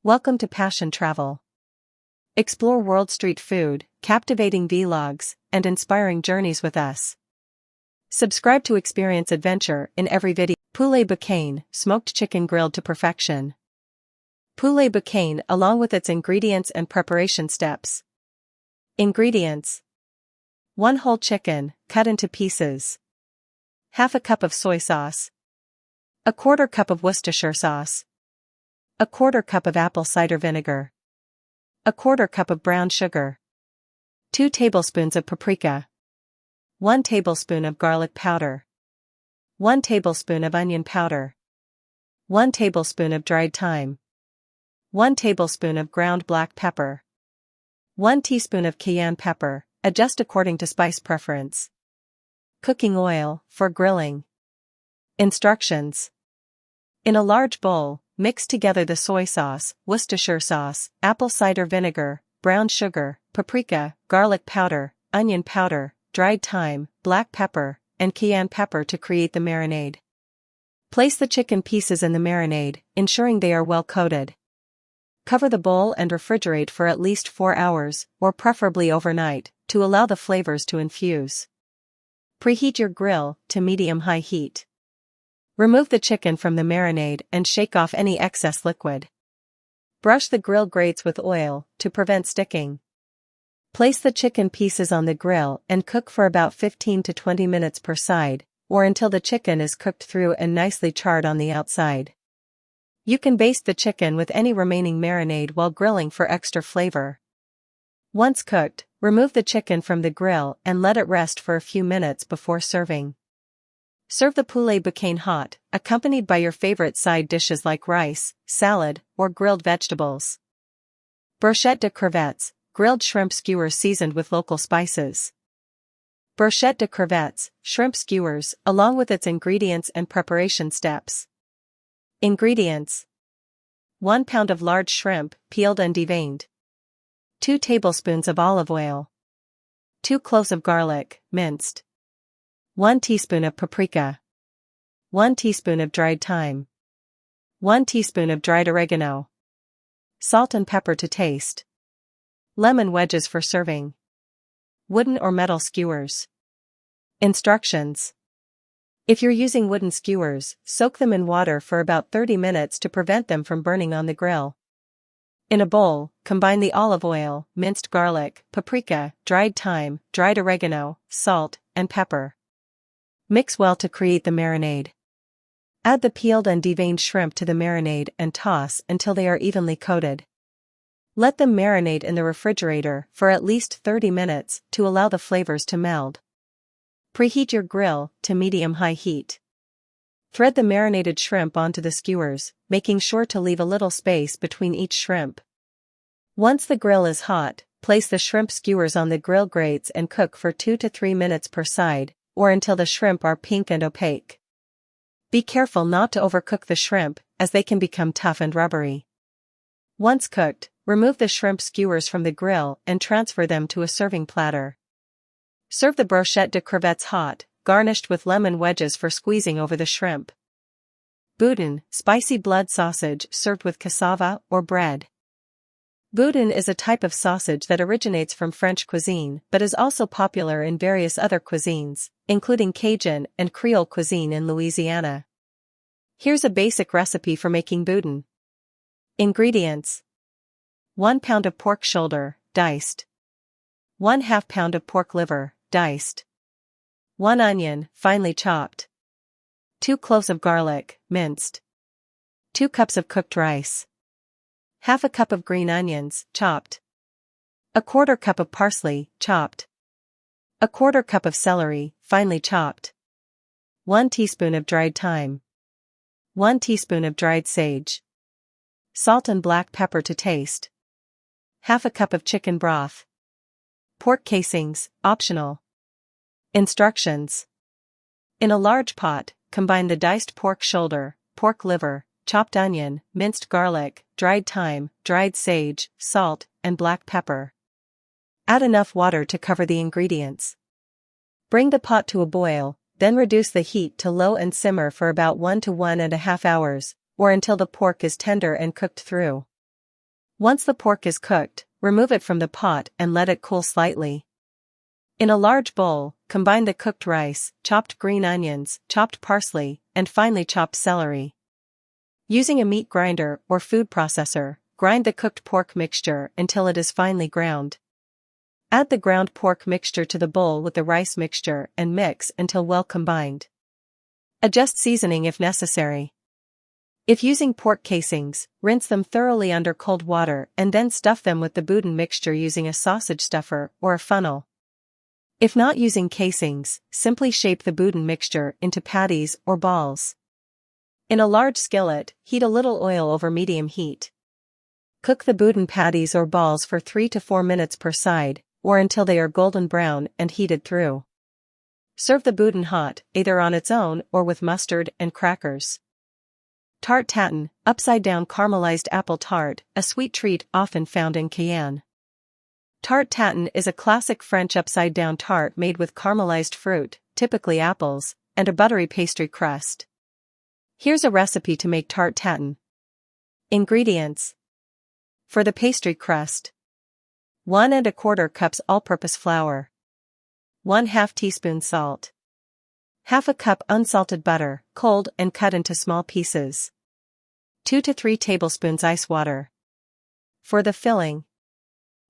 Welcome to Passion Travel. Explore world street food, captivating vlogs, and inspiring journeys with us. Subscribe to experience adventure in every video. Poulet Boucané, smoked chicken grilled to perfection. Poulet Boucané along with its ingredients and preparation steps. Ingredients: 1 whole chicken, cut into pieces. Half a cup of soy sauce. 1/4 cup of Worcestershire sauce. 1/4 cup of apple cider vinegar. 1/4 cup of brown sugar. 2 tablespoons of paprika. 1 tablespoon of garlic powder. 1 tablespoon of onion powder. 1 tablespoon of dried thyme. 1 tablespoon of ground black pepper. 1 teaspoon of cayenne pepper, adjust according to spice preference. Cooking oil, for grilling. Instructions: in a large bowl, mix together the soy sauce, Worcestershire sauce, apple cider vinegar, brown sugar, paprika, garlic powder, onion powder, dried thyme, black pepper, and cayenne pepper to create the marinade. Place the chicken pieces in the marinade, ensuring they are well coated. Cover the bowl and refrigerate for at least 4 hours, or preferably overnight, to allow the flavors to infuse. Preheat your grill to medium-high heat. Remove the chicken from the marinade and shake off any excess liquid. Brush the grill grates with oil to prevent sticking. Place the chicken pieces on the grill and cook for about 15 to 20 minutes per side, or until the chicken is cooked through and nicely charred on the outside. You can baste the chicken with any remaining marinade while grilling for extra flavor. Once cooked, remove the chicken from the grill and let it rest for a few minutes before serving. Serve the poulet boucané hot, accompanied by your favorite side dishes like rice, salad, or grilled vegetables. Brochette de Crevettes, grilled shrimp skewers seasoned with local spices. Brochette de Crevettes, shrimp skewers, along with its ingredients and preparation steps. Ingredients: 1 pound of large shrimp, peeled and deveined. 2 tablespoons of olive oil. 2 cloves of garlic, minced. 1 teaspoon of paprika. 1 teaspoon of dried thyme. 1 teaspoon of dried oregano. Salt and pepper to taste. Lemon wedges for serving. Wooden or metal skewers. Instructions: if you're using wooden skewers, soak them in water for about 30 minutes to prevent them from burning on the grill. In a bowl, combine the olive oil, minced garlic, paprika, dried thyme, dried oregano, salt, and pepper. Mix well to create the marinade. Add the peeled and deveined shrimp to the marinade and toss until they are evenly coated. Let them marinate in the refrigerator for at least 30 minutes to allow the flavors to meld. Preheat your grill to medium-high heat. Thread the marinated shrimp onto the skewers, making sure to leave a little space between each shrimp. Once the grill is hot, place the shrimp skewers on the grill grates and cook for 2 to 3 minutes per side, or until the shrimp are pink and opaque. Be careful not to overcook the shrimp, as they can become tough and rubbery. Once cooked, remove the shrimp skewers from the grill and transfer them to a serving platter. Serve the brochette de crevettes hot, garnished with lemon wedges for squeezing over the shrimp. Boudin, spicy blood sausage served with cassava or bread. Boudin is a type of sausage that originates from French cuisine but is also popular in various other cuisines, including Cajun and Creole cuisine in Louisiana. Here's a basic recipe for making boudin. Ingredients: 1 pound of pork shoulder, diced. 1/2 pound of pork liver, diced. 1 onion, finely chopped. 2 cloves of garlic, minced. 2 cups of cooked rice. Half a cup of green onions, chopped. 1/4 cup of parsley, chopped. 1/4 cup of celery, finely chopped. 1 teaspoon of dried thyme. 1 teaspoon of dried sage. Salt and black pepper to taste. Half a cup of chicken broth. Pork casings, optional. Instructions: in a large pot, combine the diced pork shoulder, pork liver, chopped onion, minced garlic, dried thyme, dried sage, salt, and black pepper. Add enough water to cover the ingredients. Bring the pot to a boil, then reduce the heat to low and simmer for about 1 to 1.5 hours, or until the pork is tender and cooked through. Once the pork is cooked, remove it from the pot and let it cool slightly. In a large bowl, combine the cooked rice, chopped green onions, chopped parsley, and finely chopped celery. Using a meat grinder or food processor, grind the cooked pork mixture until it is finely ground. Add the ground pork mixture to the bowl with the rice mixture and mix until well combined. Adjust seasoning if necessary. If using pork casings, rinse them thoroughly under cold water and then stuff them with the Boudin mixture using a sausage stuffer or a funnel. If not using casings, simply shape the Boudin mixture into patties or balls. In a large skillet, heat a little oil over medium heat. Cook the Boudin patties or balls for 3 to 4 minutes per side, or until they are golden brown and heated through. Serve the Boudin hot, either on its own or with mustard and crackers. Tarte Tatin, upside-down caramelized apple tart, a sweet treat often found in Cayenne. Tarte Tatin is a classic French upside-down tart made with caramelized fruit, typically apples, and a buttery pastry crust. Here's a recipe to make Tarte Tatin. Ingredients. For the pastry crust: 1 1/4 cups all-purpose flour, 1/2 teaspoon salt, 1/2 cup unsalted butter, cold and cut into small pieces, 2 to 3 tablespoons ice water. For the filling: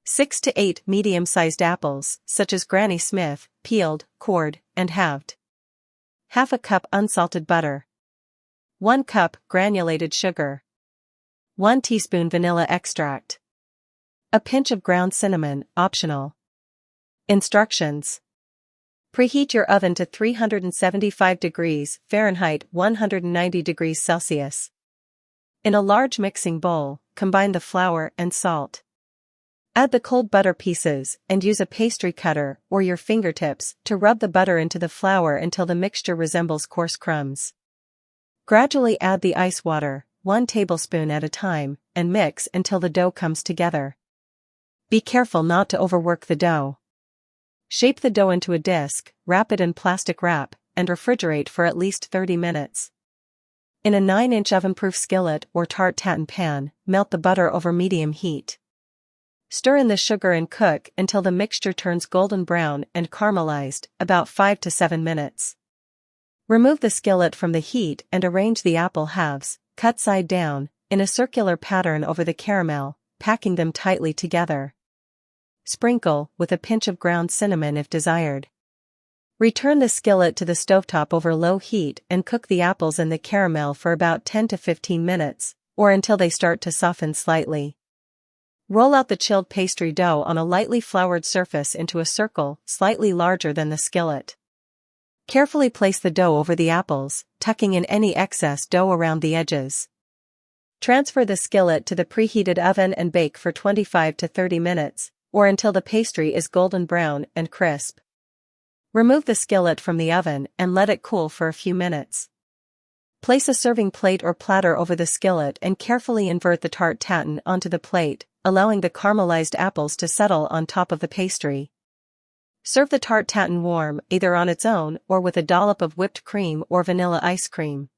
6 to 8 medium-sized apples, such as Granny Smith, peeled, cored, and halved. 1/2 cup unsalted butter. 1 cup granulated sugar. 1 teaspoon vanilla extract. A pinch of ground cinnamon, optional. Instructions. Preheat your oven to 375 degrees Fahrenheit 190 degrees Celsius. In a large mixing bowl, combine the flour and salt. Add the cold butter pieces and use a pastry cutter or your fingertips to rub the butter into the flour until the mixture resembles coarse crumbs. Gradually add the ice water, 1 tablespoon at a time, and mix until the dough comes together. Be careful not to overwork the dough. Shape the dough into a disc, wrap it in plastic wrap, and refrigerate for at least 30 minutes. In a 9-inch oven-proof skillet or Tarte Tatin pan, melt the butter over medium heat. Stir in the sugar and cook until the mixture turns golden brown and caramelized, about 5 to 7 minutes. Remove the skillet from the heat and arrange the apple halves, cut side down, in a circular pattern over the caramel, packing them tightly together. Sprinkle with a pinch of ground cinnamon if desired. Return the skillet to the stovetop over low heat and cook the apples in the caramel for about 10 to 15 minutes, or until they start to soften slightly. Roll out the chilled pastry dough on a lightly floured surface into a circle slightly larger than the skillet. Carefully place the dough over the apples, tucking in any excess dough around the edges. Transfer the skillet to the preheated oven and bake for 25 to 30 minutes, or until the pastry is golden brown and crisp. Remove the skillet from the oven and let it cool for a few minutes. Place a serving plate or platter over the skillet and carefully invert the Tarte Tatin onto the plate, allowing the caramelized apples to settle on top of the pastry. Serve the Tarte Tatin warm, either on its own or with a dollop of whipped cream or vanilla ice cream.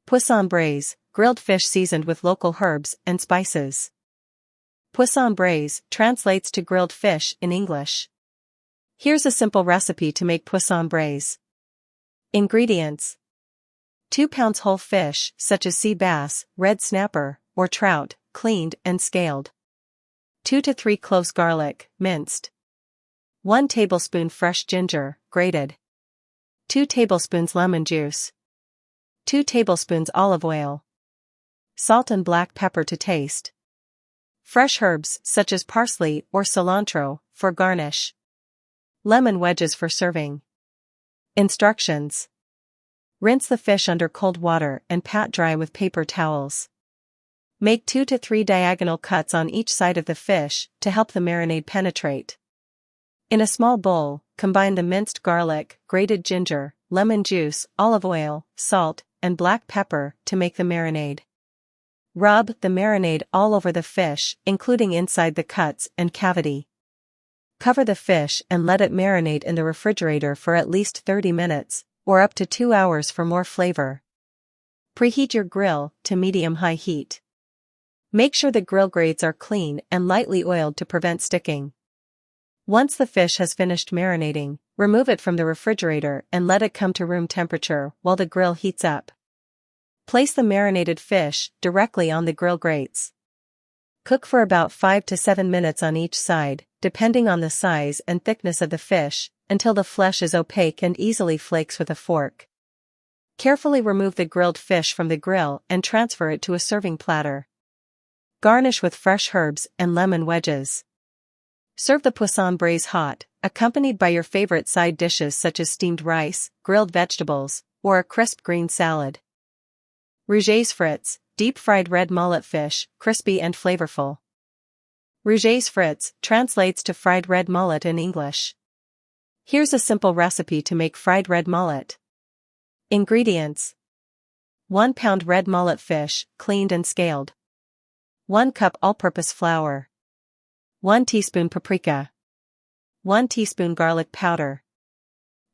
Poisson Braisé, grilled fish seasoned with local herbs and spices. Poisson Braisé translates to grilled fish in English. Here's a simple recipe to make Poisson Braisé. Ingredients: 2 pounds whole fish, such as sea bass, red snapper, or trout, cleaned and scaled. 2 to 3 cloves garlic, minced. 1 tablespoon fresh ginger, grated. 2 tablespoons lemon juice. 2 tablespoons olive oil. Salt and black pepper to taste. Fresh herbs such as parsley or cilantro, for garnish. Lemon wedges for serving. Instructions: rinse the fish under cold water and pat dry with paper towels. Make 2 to 3 diagonal cuts on each side of the fish to help the marinade penetrate. In a small bowl, combine the minced garlic, grated ginger, lemon juice, olive oil, salt, and black pepper to make the marinade. Rub the marinade all over the fish, including inside the cuts and cavity. Cover the fish and let it marinate in the refrigerator for at least 30 minutes, or up to 2 hours for more flavor. Preheat your grill to medium-high heat. Make sure the grill grates are clean and lightly oiled to prevent sticking. Once the fish has finished marinating, remove it from the refrigerator and let it come to room temperature while the grill heats up. Place the marinated fish directly on the grill grates. Cook for about 5 to 7 minutes on each side, depending on the size and thickness of the fish, until the flesh is opaque and easily flakes with a fork. Carefully remove the grilled fish from the grill and transfer it to a serving platter. Garnish with fresh herbs and lemon wedges. Serve the Poisson Braisé hot, accompanied by your favorite side dishes such as steamed rice, grilled vegetables, or a crisp green salad. Rougets Frits, deep-fried red mullet fish, crispy and flavorful. Rougets Frits translates to fried red mullet in English. Here's a simple recipe to make fried red mullet. Ingredients: 1 pound red mullet fish, cleaned and scaled. 1 cup all-purpose flour. 1 teaspoon paprika. 1 teaspoon garlic powder.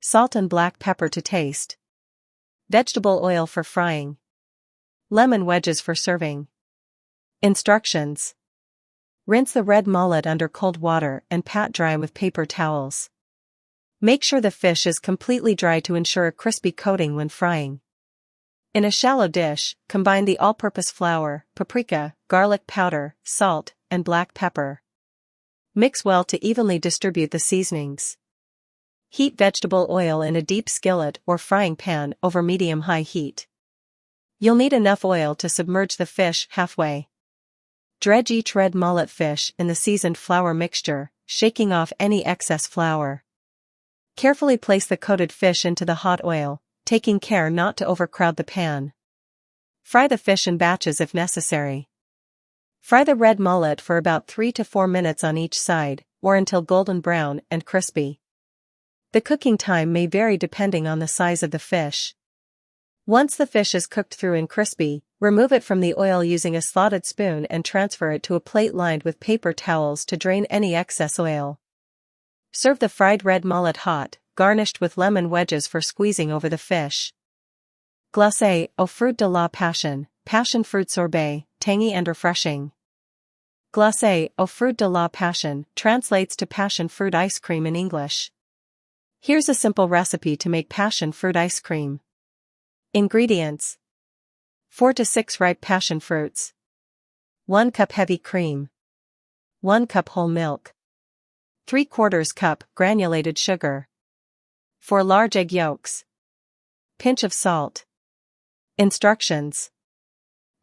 Salt and black pepper to taste. Vegetable oil for frying. Lemon wedges for serving. Instructions: rinse the red mullet under cold water and pat dry with paper towels. Make sure the fish is completely dry to ensure a crispy coating when frying. In a shallow dish, combine the all-purpose flour, paprika, garlic powder, salt, and black pepper. Mix well to evenly distribute the seasonings. Heat vegetable oil in a deep skillet or frying pan over medium-high heat. You'll need enough oil to submerge the fish halfway. Dredge each red mullet fish in the seasoned flour mixture, shaking off any excess flour. Carefully place the coated fish into the hot oil, taking care not to overcrowd the pan. Fry the fish in batches if necessary. Fry the red mullet for about 3 to 4 minutes on each side, or until golden brown and crispy. The cooking time may vary depending on the size of the fish. Once the fish is cooked through and crispy, remove it from the oil using a slotted spoon and transfer it to a plate lined with paper towels to drain any excess oil. Serve the fried red mullet hot, garnished with lemon wedges for squeezing over the fish. Glace au fruit de la passion, passion fruit sorbet, tangy and refreshing. Glace au fruit de la passion translates to passion fruit ice cream in English. Here's a simple recipe to make passion fruit ice cream. Ingredients: 4 to 6 ripe passion fruits. 1 cup heavy cream. 1 cup whole milk. 3/4 cup granulated sugar. 4 large egg yolks. Pinch of salt. Instructions: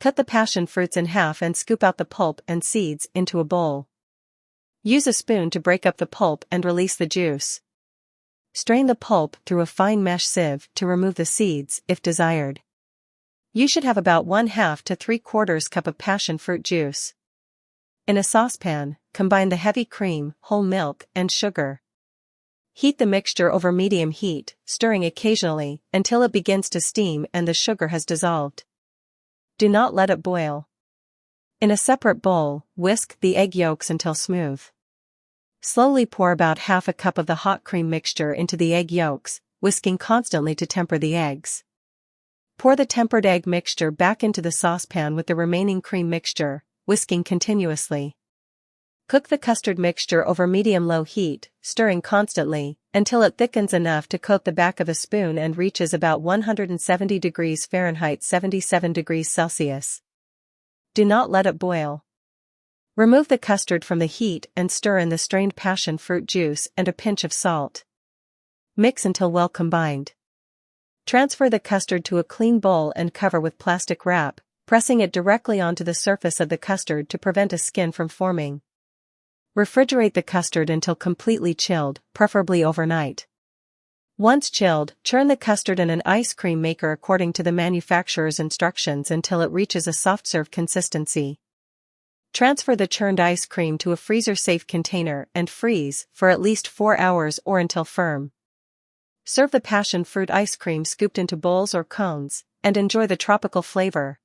cut the passion fruits in half and scoop out the pulp and seeds into a bowl. Use a spoon to break up the pulp and release the juice. Strain the pulp through a fine mesh sieve to remove the seeds if desired. You should have about 1/2 to 3/4 cup of passion fruit juice. In a saucepan, combine the heavy cream, whole milk, and sugar. Heat the mixture over medium heat, stirring occasionally until it begins to steam and the sugar has dissolved. Do not let it boil. In a separate bowl, whisk the egg yolks until smooth. Slowly pour about 1/2 cup of the hot cream mixture into the egg yolks, whisking constantly to temper the eggs. Pour the tempered egg mixture back into the saucepan with the remaining cream mixture, whisking continuously. Cook the custard mixture over medium-low heat, stirring constantly, until it thickens enough to coat the back of a spoon and reaches about 170 degrees Fahrenheit 77 degrees Celsius. Do not let it boil. Remove the custard from the heat and stir in the strained passion fruit juice and a pinch of salt. Mix until well combined. Transfer the custard to a clean bowl and cover with plastic wrap, pressing it directly onto the surface of the custard to prevent a skin from forming. Refrigerate the custard until completely chilled, preferably overnight. Once chilled, churn the custard in an ice cream maker according to the manufacturer's instructions until it reaches a soft-serve consistency. Transfer the churned ice cream to a freezer-safe container and freeze for at least 4 hours or until firm. Serve the passion fruit ice cream scooped into bowls or cones, and enjoy the tropical flavor.